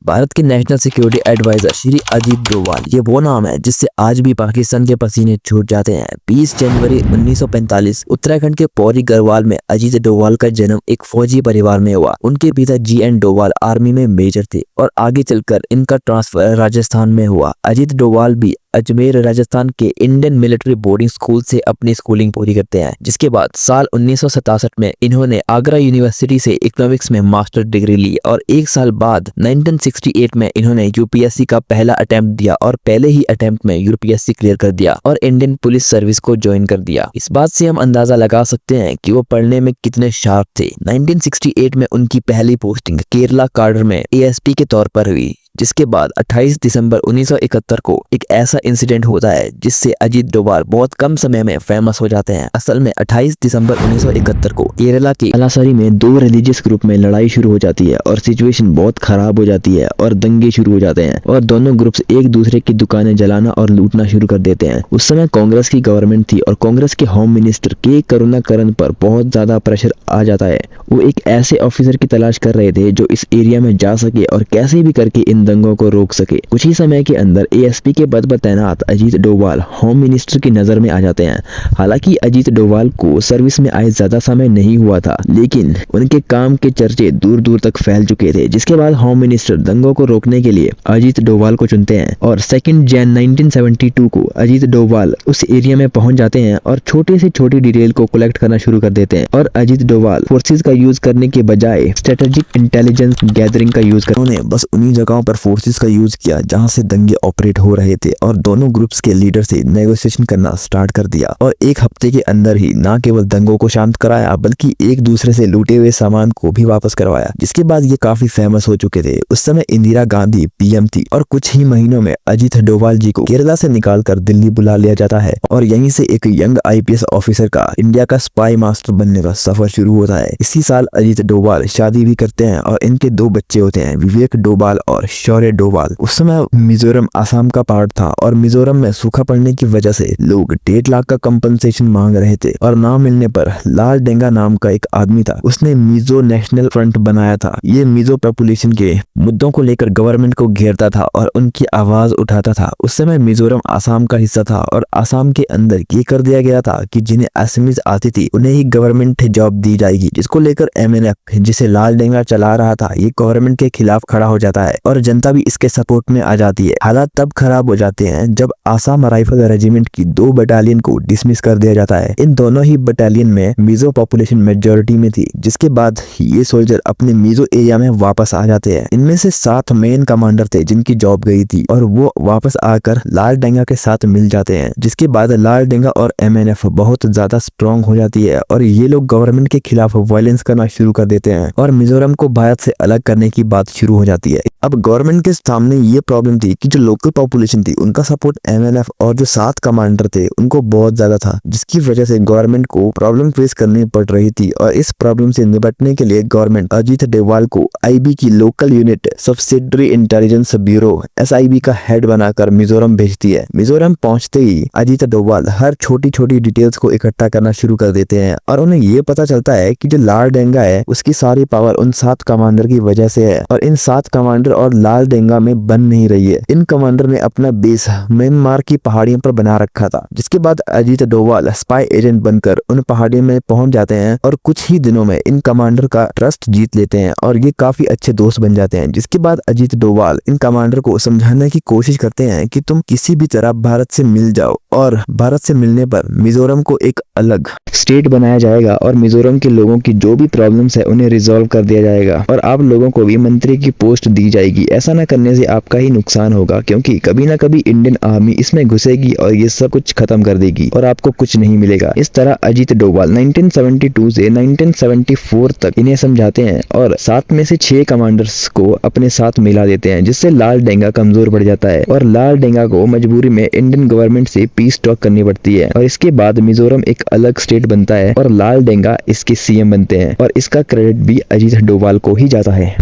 भारत के national security adviser Shri Ajit Doval ये वो नाम है जिससे आज भी पाकिस्तान के पसीने छूट जाते हैं। 20 जनवरी 1945 उत्तराखंड के पौड़ी गढ़वाल में अजीत डोभाल का जन्म एक फौजी परिवार में हुआ। उनके पिता GN डोभाल आर्मी में मेजर थे और आगे चलकर इनका ट्रांसफर राजस्थान में हुआ। अजीत डोभाल भी अजमेर राजस्थान के इंडियन मिलिट्री बोर्डिंग स्कूल से अपनी स्कूलिंग पूरी करते हैं, जिसके बाद साल 1967 में इन्होंने आगरा यूनिवर्सिटी से इकोनॉमिक्स में मास्टर डिग्री ली और एक साल बाद 1968 में इन्होंने यूपीएससी का पहला अटेम्प्ट दिया और पहले ही अटेम्प्ट में यूपीएससी क्लियर कर दिया और इंडियन पुलिस सर्विस को ज्वाइन कर दिया। इस बात से हम अंदाजा लगा सकते हैं कि वो पढ़ने में कितने शार्प थे। 1968 में उनकी पहली पोस्टिंग केरला काडर में ASP के तौर पर हुई, जिसके बाद 28 दिसंबर 1971 को एक ऐसा इंसिडेंट होता है जिससे अजीत डोभाल बहुत कम समय में फेमस हो जाते हैं। असल में 28 दिसंबर 1971 को केरला के अलासरी में दो रिलीजियस ग्रुप में लड़ाई शुरू हो जाती है और सिचुएशन बहुत खराब हो जाती है और दंगे शुरू हो जाते हैं और दोनों ग्रुप्स एक दूसरे की दुकानें जलाना और लूटना शुरू कर देते हैं। उस समय कांग्रेस की गवर्नमेंट थी और कांग्रेस के होम मिनिस्टर के करुणाकरन पर बहुत ज्यादा प्रेशर आ जाता है। वो एक ऐसे ऑफिसर की तलाश कर रहे थे जो इस एरिया में जा सके और कैसे भी करके इन दंगों को रोक सके। कुछ ही समय के अंदर ASP के पद पर तैनात अजीत डोभाल होम मिनिस्टर की नजर में आ जाते हैं। हालांकि अजीत डोभाल को सर्विस में आए ज्यादा समय नहीं हुआ था, लेकिन उनके काम के चर्चे दूर दूर तक फैल चुके थे, जिसके बाद होम मिनिस्टर दंगों को रोकने के लिए अजीत डोभाल को चुनते हैं और 2 जन 1972 को अजीत डोभाल उस एरिया में पहुंच जाते हैं और छोटी से छोटी डिटेल को कलेक्ट करना शुरू कर देते हैं और अजीत डोभाल फोर्सेज का यूज करने के बजाय स्ट्रेटेजिक इंटेलिजेंस गैदरिंग का यूज कर उन्होंने बस उन्हीं जगहों पर फोर्सेस का यूज किया जहां से दंगे ऑपरेट हो रहे थे और दोनों ग्रुप्स के लीडर से नेगोशिएशन करना स्टार्ट कर दिया और एक हफ्ते के अंदर ही न केवल दंगों को शांत कराया बल्कि एक दूसरे से लूटे हुए सामान को भी वापस करवाया, जिसके बाद ये काफी फेमस हो चुके थे। उस समय इंदिरा गांधी PM थी और कुछ ही महीनों में अजीत डोभाल जी को केरला से निकाल कर दिल्ली बुला लिया जाता है और यहीं से एक यंग IPS ऑफिसर का इंडिया का स्पाई मास्टर बनने का सफर शुरू होता है। इसी साल अजीत डोभाल शादी भी करते हैं और इनके 2 बच्चे होते हैं, विवेक डोभाल और शौर्य डोभाल। उस समय मिजोरम असम का पार्ट था और मिजोरम में सूखा पड़ने की वजह से लोग 1.5 लाख का कंपनसेशन मांग रहे थे और ना मिलने पर लाल डेंगा नाम का एक आदमी था, उसने मिजो नेशनल फ्रंट बनाया था। ये मिजो पॉपुलेशन के मुद्दों को लेकर गवर्नमेंट को घेरता था और उनकी आवाज उठाता था। उस समय मिजोरम असम का हिस्सा था और असम के अंदर ये कर दिया गया था कि जिन्हें असमीज आती थी उन्हें ही गवर्नमेंट जॉब दी जाएगी, जिसको लेकर MNF जिसे लाल डेंगा चला रहा था ये गवर्नमेंट के खिलाफ खड़ा हो जाता है और जनता भी इसके सपोर्ट में आ जाती है। हालात तब खराब हो जाते हैं जब आसाम राइफल रेजिमेंट की 2 बटालियन को डिसमिस कर दिया जाता है। इन दोनों ही बटालियन में मिजो पॉपुलेशन मेजोरिटी में थी, जिसके बाद ये सोल्जर अपने मिजो एरिया में वापस आ जाते हैं। इनमें से 7 मेन कमांडर थे जिनकी जॉब गई थी और वो वापस आकर लाल डेंगा के साथ मिल जाते हैं, जिसके बाद लाल डेंगा और MNF बहुत ज्यादा स्ट्रॉन्ग हो जाती है और ये लोग गवर्नमेंट के खिलाफ वायलेंस करना शुरू कर देते हैं और मिजोरम को भारत से अलग करने की बात शुरू हो जाती है। अब गवर्नमेंट के सामने ये प्रॉब्लम थी कि जो लोकल पॉपुलेशन थी उनका सपोर्ट MNF और जो 7 कमांडर थे उनको बहुत ज्यादा था, जिसकी वजह से गवर्नमेंट को प्रॉब्लम फेस करनी पड़ रही थी और इस प्रॉब्लम से निपटने के लिए गवर्नमेंट अजीत डोभाल को IB की local unit subsidiary intelligence bureau SIB का हेड बनाकर मिजोरम भेजती है। मिजोरम पहुंचते ही अजीत डोभाल हर छोटी छोटी डिटेल्स को इकट्ठा करना शुरू कर देते हैं और उन्हें ये पता चलता है कि जो लाल डेंगा है उसकी सारी पावर उन 7 कमांडर की वजह से है और इन 7 कमांडर और लाल डेंगा में बन नहीं रही है। इन कमांडर ने अपना बेस म्यांमार की पहाड़ियों पर बना रखा था, जिसके बाद अजीत डोभाल स्पाई एजेंट बनकर उन पहाड़ियों में पहुंच जाते हैं और कुछ ही दिनों में इन कमांडर का ट्रस्ट जीत लेते हैं और ये काफी अच्छे दोस्त बन जाते हैं। जिसके बाद अजीत डोभाल इन कमांडर को समझाने की कोशिश करते हैं कि तुम किसी भी तरह भारत से मिल जाओ और भारत से मिलने पर मिजोरम को एक अलग स्टेट बनाया जाएगा और मिजोरम के लोगों की जो भी प्रॉब्लम्स है उन्हें रिजॉल्व कर दिया जाएगा और आप लोगों को भी मंत्री की पोस्ट दी जाएगी। ऐसा न करने से आपका ही नुकसान होगा क्योंकि कभी ना कभी इंडियन आर्मी इसमें घुसेगी और ये सब कुछ खत्म कर देगी और आपको कुछ नहीं मिलेगा। इस तरह अजीत डोभाल 1972 से 1974 तक इन्हें समझाते हैं और 7 में से 6 कमांडर्स को अपने साथ मिला देते हैं, जिससे लाल डेंगा कमजोर पड़ जाता है और लाल डेंगा को मजबूरी में इंडियन गवर्नमेंट से पीस टॉक करनी पड़ती है और इसके बाद मिजोरम एक अलग स्टेट बनता है और लाल डेंगा इसके CM बनते हैं और इसका क्रेडिट भी अजीत डोभाल को ही जाता है।